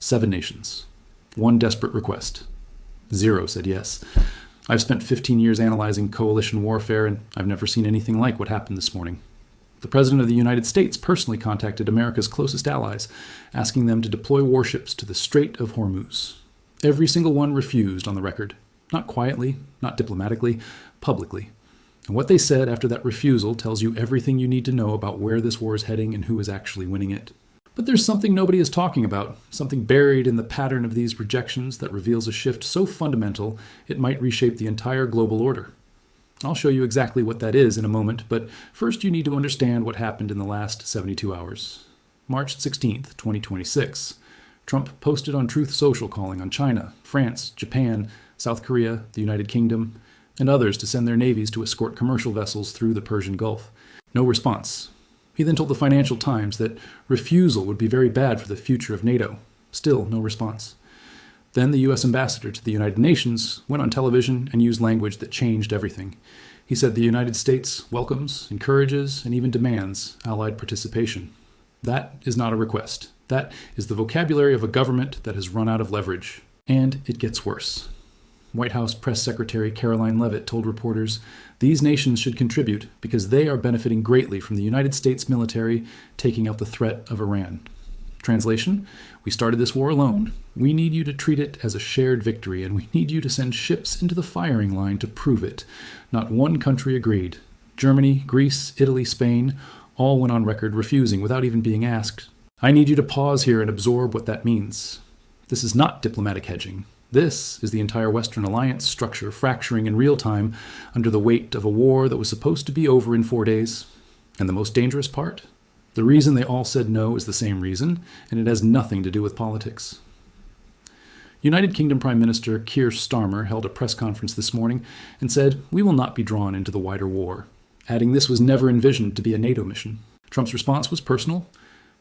7 nations. 1 desperate request. 0 said yes. I've spent 15 years analyzing coalition warfare, and I've never seen anything like what happened this morning. The President of the United States personally contacted America's closest allies, asking them to deploy warships to the Strait of Hormuz. Every single one refused on the record. Not quietly, not diplomatically, publicly. And what they said after that refusal tells you everything you need to know about where this war is heading and who is actually winning it. But there's something nobody is talking about, something buried in the pattern of these rejections that reveals a shift so fundamental it might reshape the entire global order. I'll show you exactly what that is in a moment, but first you need to understand what happened in the last 72 hours. March 16th, 2026. Trump posted on Truth Social calling on China, France, Japan, South Korea, the United Kingdom, and others to send their navies to escort commercial vessels through the Persian Gulf. No response. He then told the Financial Times that refusal would be very bad for the future of NATO. Still no response. Then the U.S. ambassador to the United Nations went on television and used language that changed everything. He said the United States welcomes, encourages, and even demands Allied participation. That is not a request. That is the vocabulary of a government that has run out of leverage. And it gets worse. White House Press Secretary Caroline Leavitt told reporters, "These nations should contribute because they are benefiting greatly from the United States military taking out the threat of Iran." Translation, we started this war alone. We need you to treat it as a shared victory, and we need you to send ships into the firing line to prove it. Not one country agreed. Germany, Greece, Italy, Spain all went on record refusing without even being asked. I need you to pause here and absorb what that means. This is not diplomatic hedging. This is the entire Western alliance structure fracturing in real time under the weight of a war that was supposed to be over in 4 days. And the most dangerous part? The reason they all said no is the same reason, and it has nothing to do with politics. United Kingdom Prime Minister Keir Starmer held a press conference this morning and said, "We will not be drawn into the wider war," adding this was never envisioned to be a NATO mission. Trump's response was personal.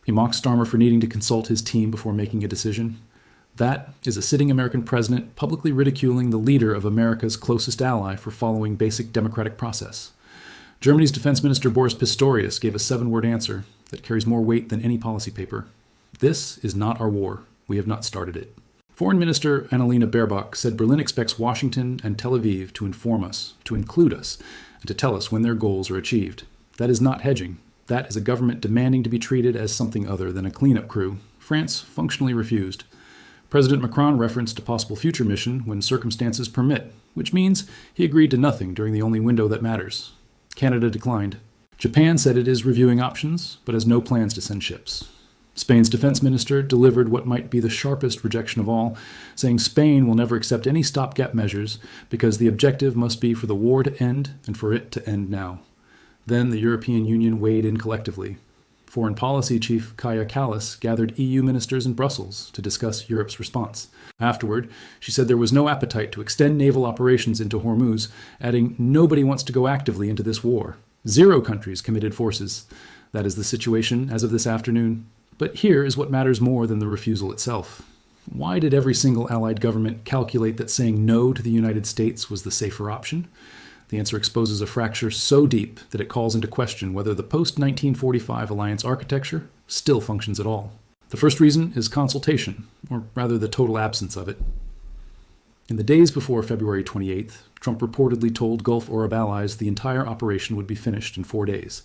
He mocked Starmer for needing to consult his team before making a decision. That is a sitting American president publicly ridiculing the leader of America's closest ally for following basic democratic process. Germany's defense minister Boris Pistorius gave a 7-word answer that carries more weight than any policy paper. This is not our war. We have not started it. Foreign Minister Annalena Baerbock said Berlin expects Washington and Tel Aviv to inform us, to include us, and to tell us when their goals are achieved. That is not hedging. That is a government demanding to be treated as something other than a cleanup crew. France functionally refused. President Macron referenced a possible future mission when circumstances permit, which means he agreed to nothing during the only window that matters. Canada declined. Japan said it is reviewing options, but has no plans to send ships. Spain's defense minister delivered what might be the sharpest rejection of all, saying Spain will never accept any stopgap measures because the objective must be for the war to end and for it to end now. Then the European Union weighed in collectively. Foreign Policy Chief Kaja Kallas gathered EU ministers in Brussels to discuss Europe's response. Afterward, she said there was no appetite to extend naval operations into Hormuz, adding, "Nobody wants to go actively into this war. 0 countries committed forces. That is the situation as of this afternoon. But here is what matters more than the refusal itself. Why did every single Allied government calculate that saying no to the United States was the safer option? The answer exposes a fracture so deep that it calls into question whether the post-1945 alliance architecture still functions at all. The first reason is consultation, or rather the total absence of it. In the days before February 28th, Trump reportedly told Gulf Arab allies the entire operation would be finished in 4 days.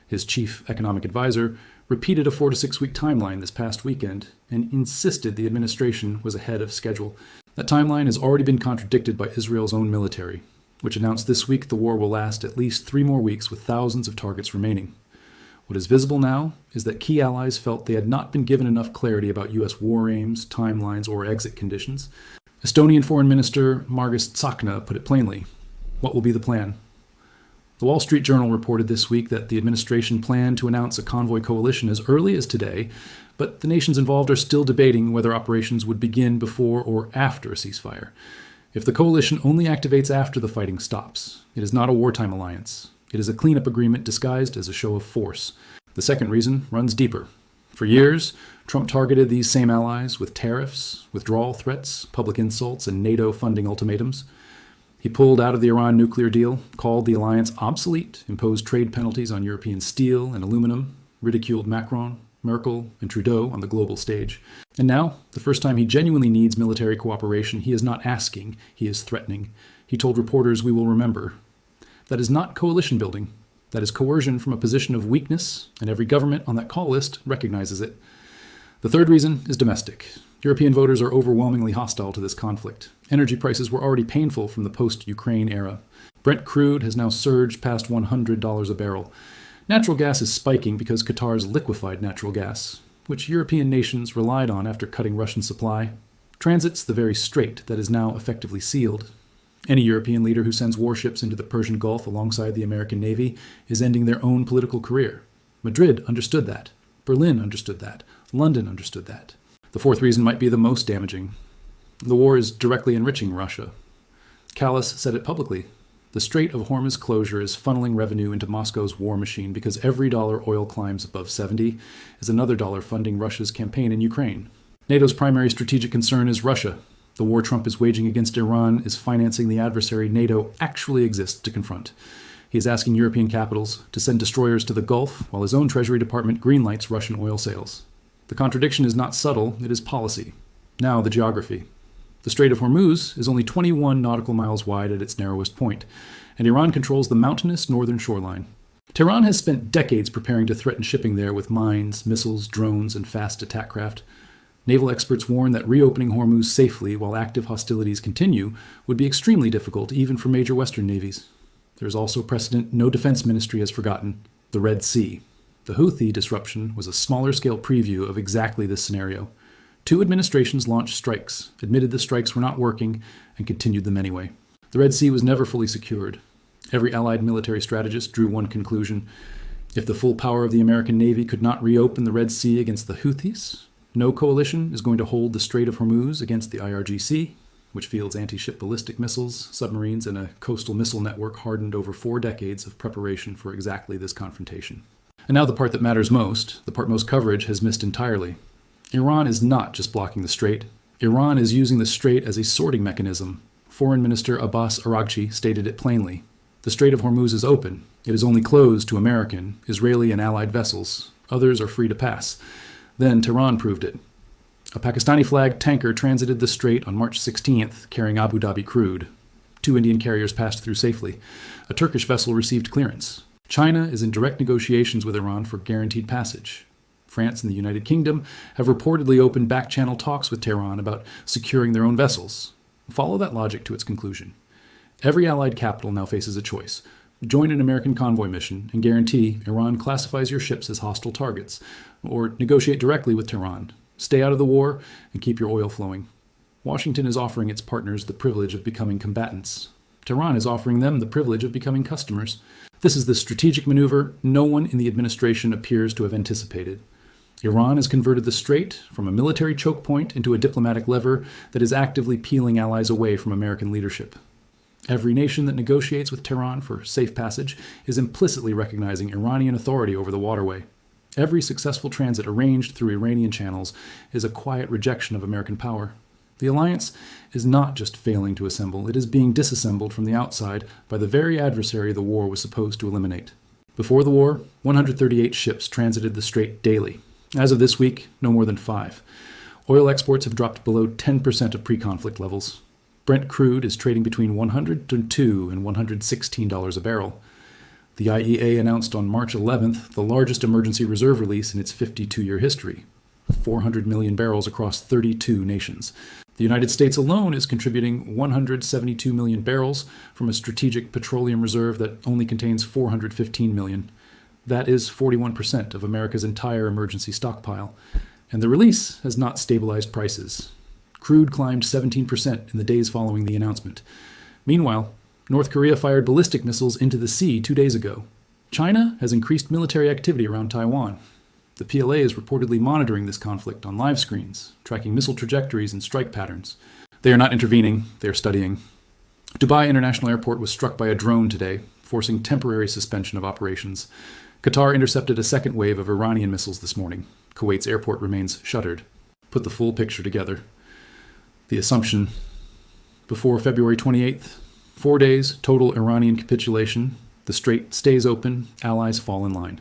His chief economic advisor repeated a 4 to 6 week timeline this past weekend and insisted the administration was ahead of schedule. That timeline has already been contradicted by Israel's own military, which announced this week the war will last at least 3 more weeks with thousands of targets remaining. What is visible now is that key allies felt they had not been given enough clarity about U.S. war aims, timelines, or exit conditions. Estonian Foreign Minister Margus Tsahkna put it plainly. What will be the plan? The Wall Street Journal reported this week that the administration planned to announce a convoy coalition as early as today, but the nations involved are still debating whether operations would begin before or after a ceasefire. If the coalition only activates after the fighting stops, it is not a wartime alliance. It is a cleanup agreement disguised as a show of force. The second reason runs deeper. For years, Trump targeted these same allies with tariffs, withdrawal threats, public insults, and NATO funding ultimatums. He pulled out of the Iran nuclear deal, called the alliance obsolete, imposed trade penalties on European steel and aluminum, ridiculed Macron, Merkel, and Trudeau on the global stage. And now, the first time he genuinely needs military cooperation, he is not asking, he is threatening. He told reporters, "We will remember." That is not coalition building. That is coercion from a position of weakness, and every government on that call list recognizes it. The third reason is domestic. European voters are overwhelmingly hostile to this conflict. Energy prices were already painful from the post-Ukraine era. Brent crude has now surged past $100 a barrel. Natural gas is spiking because Qatar's liquefied natural gas, which European nations relied on after cutting Russian supply, transits the very strait that is now effectively sealed. Any European leader who sends warships into the Persian Gulf alongside the American Navy is ending their own political career. Madrid understood that. Berlin understood that. London understood that. The fourth reason might be the most damaging. The war is directly enriching Russia. Callas said it publicly. The Strait of Hormuz closure is funneling revenue into Moscow's war machine because every dollar oil climbs above 70 is another dollar funding Russia's campaign in Ukraine. NATO's primary strategic concern is Russia. The war Trump is waging against Iran is financing the adversary NATO actually exists to confront. He is asking European capitals to send destroyers to the Gulf while his own Treasury Department greenlights Russian oil sales. The contradiction is not subtle, it is policy. Now the geography. The Strait of Hormuz is only 21 nautical miles wide at its narrowest point, and Iran controls the mountainous northern shoreline. Tehran has spent decades preparing to threaten shipping there with mines, missiles, drones, and fast attack craft. Naval experts warn that reopening Hormuz safely while active hostilities continue would be extremely difficult even for major Western navies. There is also precedent no defense ministry has forgotten: the Red Sea. The Houthi disruption was a smaller-scale preview of exactly this scenario. 2 administrations launched strikes, admitted the strikes were not working, and continued them anyway. The Red Sea was never fully secured. Every allied military strategist drew one conclusion: if the full power of the American Navy could not reopen the Red Sea against the Houthis, no coalition is going to hold the Strait of Hormuz against the IRGC, which fields anti-ship ballistic missiles, submarines, and a coastal missile network hardened over 4 decades of preparation for exactly this confrontation. And now the part that matters most, the part most coverage has missed entirely. Iran is not just blocking the strait. Iran is using the strait as a sorting mechanism. Foreign Minister Abbas Araghchi stated it plainly. The Strait of Hormuz is open. It is only closed to American, Israeli, and allied vessels. Others are free to pass. Then Tehran proved it. A Pakistani-flagged tanker transited the strait on March 16th, carrying Abu Dhabi crude. 2 Indian carriers passed through safely. A Turkish vessel received clearance. China is in direct negotiations with Iran for guaranteed passage. France and the United Kingdom have reportedly opened back-channel talks with Tehran about securing their own vessels. Follow that logic to its conclusion. Every allied capital now faces a choice: join an American convoy mission and guarantee Iran classifies your ships as hostile targets, or negotiate directly with Tehran, stay out of the war, and keep your oil flowing. Washington is offering its partners the privilege of becoming combatants. Tehran is offering them the privilege of becoming customers. This is the strategic maneuver no one in the administration appears to have anticipated. Iran has converted the strait from a military choke point into a diplomatic lever that is actively peeling allies away from American leadership. Every nation that negotiates with Tehran for safe passage is implicitly recognizing Iranian authority over the waterway. Every successful transit arranged through Iranian channels is a quiet rejection of American power. The alliance is not just failing to assemble, it is being disassembled from the outside by the very adversary the war was supposed to eliminate. Before the war, 138 ships transited the strait daily. As of this week, no more than 5. Oil exports have dropped below 10% of pre-conflict levels. Brent crude is trading between $102 and $116 a barrel. The IEA announced on March 11th the largest emergency reserve release in its 52-year history, 400 million barrels across 32 nations. The United States alone is contributing 172 million barrels from a strategic petroleum reserve that only contains 415 million. That is 41% of America's entire emergency stockpile, and the release has not stabilized prices. Crude climbed 17% in the days following the announcement. Meanwhile, North Korea fired ballistic missiles into the sea 2 days ago. China has increased military activity around Taiwan. The PLA is reportedly monitoring this conflict on live screens, tracking missile trajectories and strike patterns. They are not intervening, they are studying. Dubai International Airport was struck by a drone today, forcing temporary suspension of operations. Qatar intercepted a second wave of Iranian missiles this morning. Kuwait's airport remains shuttered. Put the full picture together. The assumption: before February 28th, 4 days, total Iranian capitulation, the strait stays open, allies fall in line.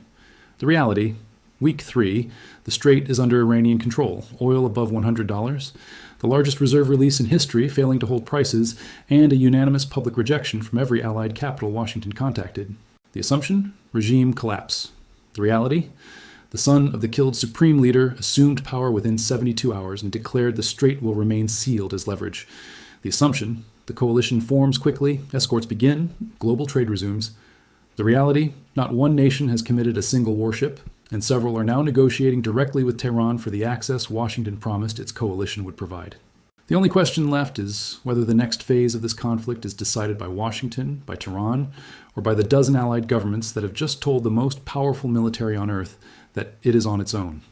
The reality: Week 3, the Strait is under Iranian control, oil above $100, the largest reserve release in history failing to hold prices, and a unanimous public rejection from every allied capital Washington contacted. The assumption? Regime collapse. The reality? The son of the killed supreme leader assumed power within 72 hours and declared the Strait will remain sealed as leverage. The assumption? The coalition forms quickly, escorts begin, global trade resumes. The reality? Not one nation has committed a single warship, and several are now negotiating directly with Tehran for the access Washington promised its coalition would provide. The only question left is whether the next phase of this conflict is decided by Washington, by Tehran, or by the dozen allied governments that have just told the most powerful military on earth that it is on its own.